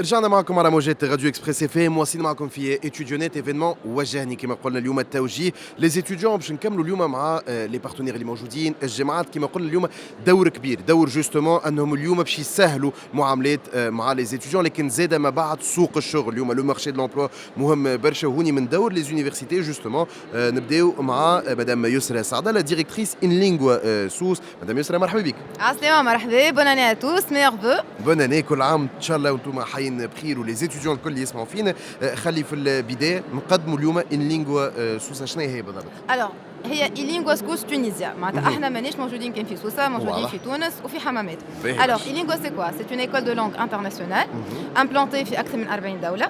رجعنا معكم على موجات راديو اكسبريس اف ام، واصلين معكم في اتيديونات ايفينمون وجهني كما قلنا اليوم التوجيه لي زيتيديون باش نكملوا اليوم مع لي بارتنير اللي موجودين الجامعات. كما قلنا اليوم دور كبير، دور جوستومون انهم اليوم باش يسهلوا معاملات مع لي زيتيديون، لكن زاد ما بعد سوق الشغل اليوم لو مارشي دو لومبلوا مهم برشا. وهوني من دور لي زونيفرسيتي جوستومون نبداو مع مدام يسرى سعده لا ديريكتريس ان لينغوا سوس. مدام يسرى مرحبا بك. عسلامة مرحبا، بون اني ا توس، ميغ فو. بون اني، كل عام ان شاء الله وانتم حيين بخير ولي زيتيديون الكل اللي يسمعوا فينا. خلي في البدايه نقدموا اليوم ان لينغوا سوسه. شنو هي بالضبط؟ الوغ هي إيلينغوا سكوس تونيزيا، معناتها احنا ماناش موجودين كان في سوسه، موجودين واضح. في تونس وفي حمامات. باهي الوغ باش. إيلينغوا سي كوا؟ سي اون ايكول دو لونغ انترناسيونال implantée في اكثر من 40 دوله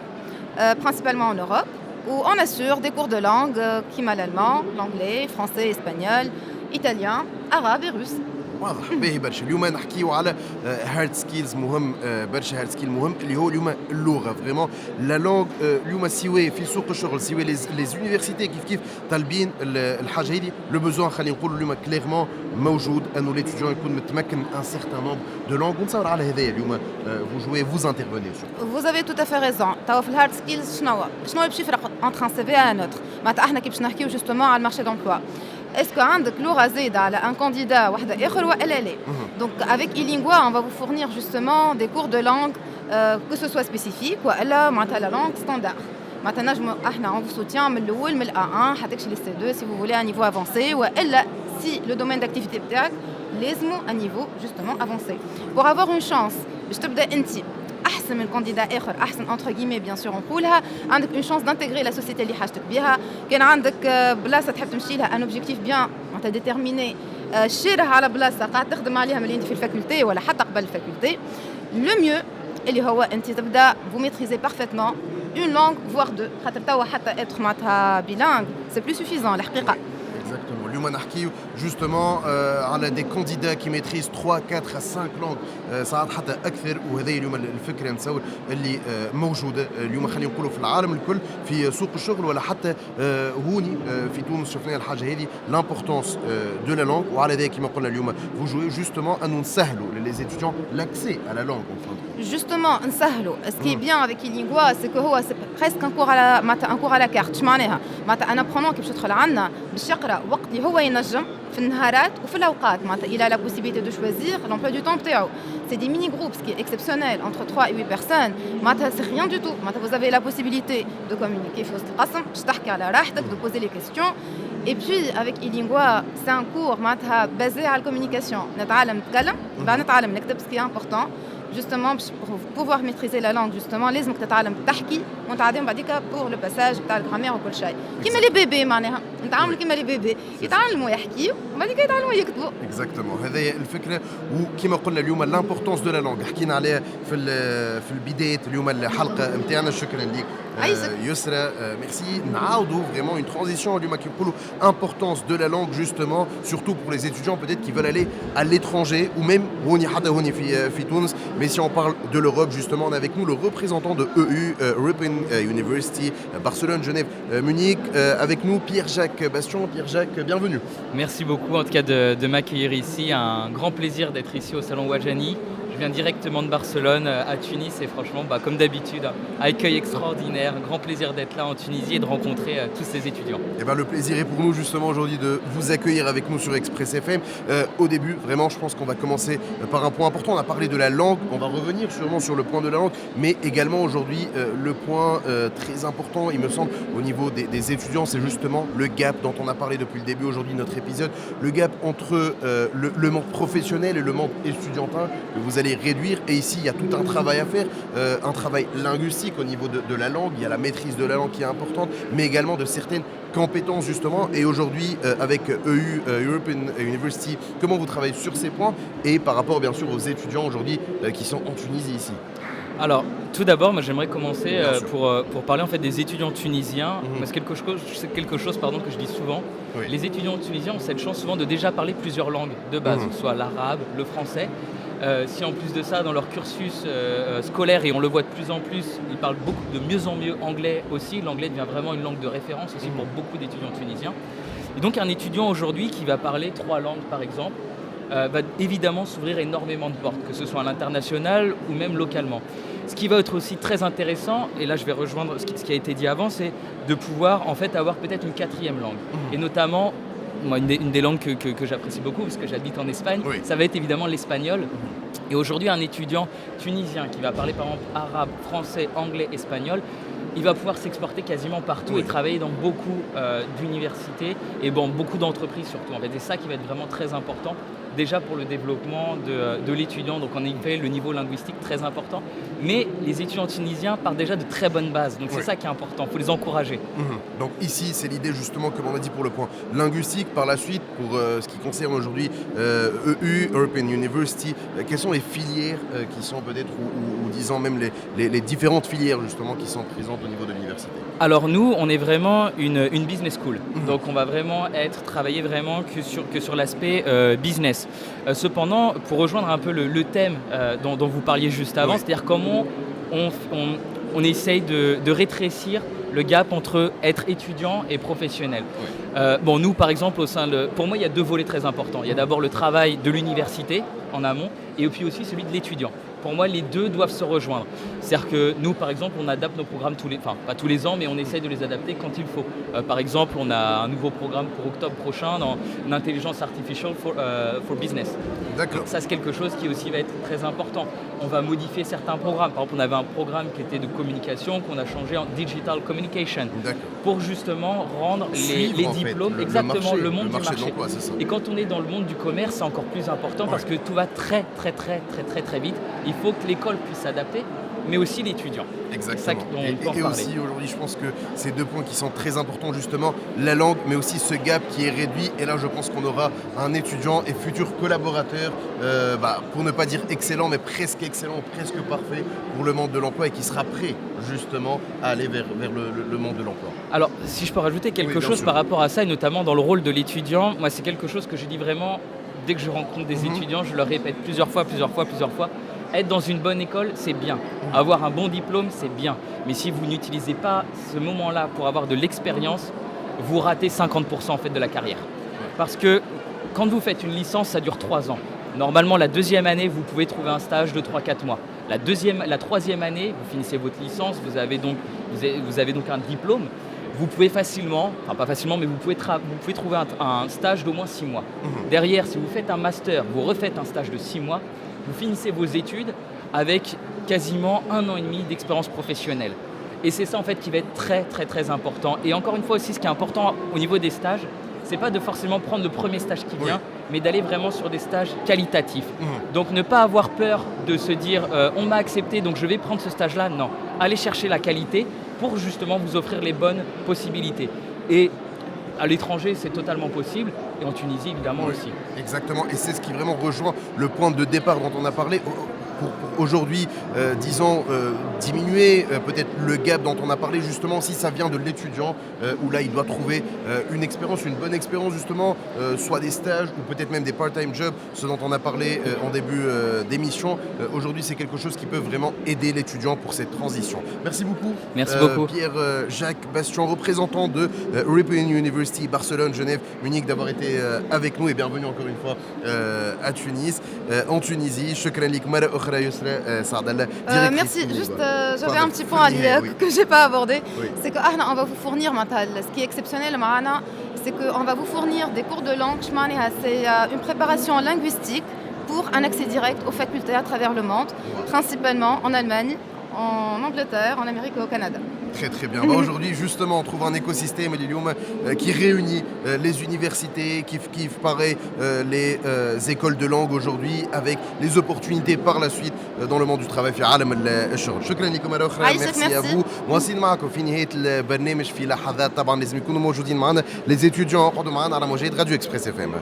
principalement en Europe où on assure des cours de langue qui m'a l'allemand, l'anglais, français, espagnol, italien, arabe et russe. واضح باهي برشا. اليوم نحكيو على هارد سكيلز مهم، برشا هارد سكيل مهم اللي هو اليوم اللغه فريمون لا لونغ. اليوم سواء في سوق الشغل سواء لي زونيفرسيتي كيف طالبين الحاجه هذه. لو بوزوان خلينا نقولوا اليوم كليرمون موجود انه ليتيديون يكون متمكن ان سيغتان نومبر دو لونغ. ونتصور على هذايا اليوم فو جوي فوز انترفوني. Vous avez tout à fait raison. توا في الهارد سكيلز شنو باش يفرق entre un CV et un autre؟ معناتها احنا كي باش نحكيو جوستومون على المارشي دومبلوا، اسكو عندك لغه زايده على ان كانديدا واحده اخر والا لا؟ دونك avec Ilingua on va vous fournir justement des cours de langue que ce soit spécifique والا معناتها la langue standard. معناتها نجمو احنا on vous soutient من الاول من A1 حتى تكشي لل C2 si vous voulez un niveau avancé والا si le domaine d'activité بتاعك لازمو un niveau justement avancé. Pour avoir une chance باش تبدا انت احسن من كانديدا اخر، احسن انتر كيمي بيان سور نقولها، عندك اون شانس دانتيغري لا سوسيتي اللي حاجتك بها. كان عندك بلاصه تحب تمشي لها ان اوبجيكتيف بيان معناتها ديتيرميني، شيرها على بلاصه قاعد تخدم عليها ملي انت في الفاكولتي ولا حتى قبل الفاكولتي، لو ميو اللي هو انت تبدا vous maîtrisez parfaitement une langue voire deux. خاطر توا حتى être معناتها bilingue c'est plus suffisant الحقيقه. Exactement. اليوم نحكيو جوستومون على دي كانديدا كي ميتريز 3 4 5 لونغ، ساعات حتى اكثر. وهذا اليوم الفكره نتصور اللي موجوده اليوم خلينا نقولوا في العالم الكل في سوق الشغل ولا حتى هوني في تونس شفنا الحاجه هذه لامبورطونس دو لا لونغ. وعلى ذلك كما قلنا اليوم فو جوي جوستومون انه نسهلوا لي زيتيديون لاكسي على لونغ. Justement, نسهلوا. Ce qui est bien avec Ilingua, c'est que هو c'est presque un cours à la معناتها un cours à la carte. معناها معناتها أنا برونون كي باش يدخل عندنا باش يقرا وقت اللي هو ينجم في النهارات وفي الأوقات. معناتها il a la possibilité de choisir l'emploi du temps بتاعو. C'est des mini groupes, ce qui est exceptionnel, entre 3 et 8 personnes. معناتها c'est rien du tout. معناتها vous avez la possibilité de communiquer في وسط القسم باش تحكي على راحتك، de poser les questions. Et puis avec Ilingua, c'est un cours معناتها basé على la communication. نتعلم نتكلم، بعد نتعلم نكتب، ce qui est important. Justement, pour pouvoir maîtriser la langue, justement, لازمك تتعلم تحكي وتعلم بعديك pour le passage بتاع الجرامير وكل شيء. كيما لي بيبي معناها نتعاملوا كيما لي بيبي، يتعلموا يحكيوا وبعديك يتعلموا يكتبوا. اكزاكتومون هذه الفكره. وكما قلنا اليوم لامبورطونس دو لا لونغ حكينا عليها في البدايه اليوم الحلقه نتاعنا. شكرا لك يسرى، ميرسي. نعاودوا vraiment une transition اليوم كي نقولوا importance de la langue justement surtout pour les étudiants peut-être qui veulent aller à l'étranger ou même هوني حتى هوني في تونس. Mais si on parle de l'Europe justement, on est avec nous le représentant de EU, European University, Barcelone, Genève, Munich. Avec nous Pierre-Jacques Bastion. Pierre-Jacques, bienvenue. Merci beaucoup en tout cas de m'accueillir ici. Un grand plaisir d'être ici au Salon Wajani. Je viens directement de Barcelone à Tunis et franchement, comme d'habitude, accueil extraordinaire. Grand plaisir d'être là en Tunisie et de rencontrer tous ces étudiants. Eh ben, le plaisir est pour nous justement aujourd'hui de vous accueillir avec nous sur Express FM. Au début, vraiment, je pense qu'on va commencer par un point important. On a parlé de la langue, on va revenir sûrement sur le point de la langue, mais également aujourd'hui, le point très important, il me semble, au niveau des étudiants, c'est justement le gap dont on a parlé depuis le début aujourd'hui de notre épisode, le gap entre le monde professionnel et le monde étudiantin que vous allez réduire. Et ici, il y a tout un travail à faire, un travail linguistique au niveau de la langue. Il y a la maîtrise de la langue qui est importante, mais également de certaines compétences justement. Et aujourd'hui, avec EU, European University, comment vous travaillez sur ces points et par rapport bien sûr aux étudiants aujourd'hui qui sont en Tunisie ici? Alors, tout d'abord, moi j'aimerais commencer pour parler en fait des étudiants tunisiens. C'est quelque chose pardon, que je dis souvent. Oui. Les étudiants tunisiens ont cette chance souvent de déjà parler plusieurs langues de base, que ce soit l'arabe, le français. Si en plus de ça, dans leur cursus scolaire, et on le voit de plus en plus, ils parlent de mieux en mieux anglais aussi. L'anglais devient vraiment une langue de référence aussi pour beaucoup d'étudiants tunisiens. Et donc un étudiant aujourd'hui qui va parler 3 langues par exemple, va évidemment s'ouvrir énormément de portes, que ce soit à l'international ou même localement. Ce qui va être aussi très intéressant, et là je vais rejoindre ce qui a été dit avant, c'est de pouvoir en fait avoir peut-être une quatrième langue. Et notamment, moi, une des langues que j'apprécie beaucoup, parce que j'habite en Espagne, ça va être évidemment l'espagnol. Et aujourd'hui, un étudiant tunisien qui va parler par exemple arabe, français, anglais, espagnol, il va pouvoir s'exporter quasiment partout et travailler dans beaucoup d'universités et dans beaucoup d'entreprises surtout. En fait, c'est ça qui va être vraiment très important, déjà pour le développement de l'étudiant. Donc en effet, le niveau linguistique très important. Mais les étudiants tunisiens partent déjà de très bonnes bases. Donc c'est ça qui est important, il faut les encourager. Donc ici, c'est l'idée justement, comme on a dit pour le point linguistique. Par la suite, pour ce qui concerne aujourd'hui EU, European University, quelles sont les filières qui sont peut-être, ou disons même les différentes filières justement qui sont présentes au niveau de l'université? Alors nous, on est vraiment une business school. Donc on va vraiment travailler vraiment que sur l'aspect business. Cependant, pour rejoindre un peu le thème dont vous parliez juste avant, c'est-à-dire comment on essaye de rétrécir le gap entre être étudiant et professionnel. Bon, nous, par exemple, pour moi, il y a deux volets très importants. Il y a d'abord le travail de l'université en amont et puis aussi celui de l'étudiant. Pour moi, les deux doivent se rejoindre. C'est-à-dire que nous, par exemple, on adapte nos programmes pas tous les ans, mais on essaye de les adapter quand il faut. Par exemple, on a un nouveau programme pour octobre prochain dans l'intelligence artificielle for business. D'accord. Ça, c'est quelque chose qui aussi va être très important. On va modifier certains programmes. Par exemple, on avait un programme qui était de communication qu'on a changé en digital communication pour justement rendre les diplômes, le monde du marché. Et quand on est dans le monde du commerce, c'est encore plus important parce que tout va très vite. Il faut que l'école puisse s'adapter, mais aussi l'étudiant. Exactement. C'est ça dont on peut en et parler. aussi aujourd'hui, je pense que c'est deux points qui sont très importants justement, la langue, mais aussi ce gap qui est réduit. Et là, je pense qu'on aura un étudiant et futur collaborateur, pour ne pas dire excellent, mais presque excellent, presque parfait pour le monde de l'emploi et qui sera prêt justement à aller vers le monde de l'emploi. Alors, si je peux rajouter quelque chose par rapport à ça, et notamment dans le rôle de l'étudiant, moi, c'est quelque chose que je dis vraiment dès que je rencontre des étudiants, je leur répète plusieurs fois. Être dans une bonne école, c'est bien. Avoir un bon diplôme, c'est bien. Mais si vous n'utilisez pas ce moment-là pour avoir de l'expérience, vous ratez 50% en fait de la carrière. Parce que quand vous faites une licence, ça dure 3 ans. Normalement, la deuxième année, vous pouvez trouver un stage de 3-4 mois. La troisième année, vous finissez votre licence, vous avez donc un diplôme. Vous pouvez facilement, enfin pas facilement, mais vous pouvez trouver un stage d'au moins 6 mois. Derrière, si vous faites un master, vous refaites un stage de 6 mois, vous finissez vos études avec quasiment 1 an et demi d'expérience professionnelle. Et c'est ça en fait qui va être très important. Et encore une fois aussi, ce qui est important au niveau des stages, c'est pas de forcément prendre le premier stage qui vient, mais d'aller vraiment sur des stages qualitatifs. Donc ne pas avoir peur de se dire on m'a accepté donc je vais prendre ce stage-là. Non, allez chercher la qualité pour justement vous offrir les bonnes possibilités. Et à l'étranger, c'est totalement possible, et en Tunisie, évidemment aussi. Exactement, et c'est ce qui vraiment rejoint le point de départ dont on a parlé. Pour aujourd'hui, diminuer peut-être le gap dont on a parlé justement, si ça vient de l'étudiant, où là il doit trouver une bonne expérience justement, soit des stages ou peut-être même des part-time jobs, ce dont on a parlé en début d'émission. Aujourd'hui, c'est quelque chose qui peut vraiment aider l'étudiant pour cette transition. Merci beaucoup. Merci beaucoup. Pierre-Jacques Bastian, représentant de European University, Barcelone, Genève, Munich, d'avoir été avec nous et bienvenue encore une fois à Tunis, en Tunisie. Merci, juste j'avais un petit point à dire que je n'ai pas abordé. C'est qu'on va vous fournir, ce qui est exceptionnel, c'est qu'on va vous fournir des cours de langue. C'est une préparation linguistique pour un accès direct aux facultés à travers le monde, principalement en Allemagne, en Angleterre, en Amérique et au Canada. Très bien. Aujourd'hui, justement, on trouve un écosystème qui réunit les universités, qui pareil, les écoles de langue aujourd'hui, avec les opportunités par la suite dans le monde du travail. Merci à vous. مواصلين معكم في نهاية البرنامج في لحظات طبعا لازم يكونوا موجودين معنا les étudiants يقعدوا معنا على موجات راديو إكسبريس FM.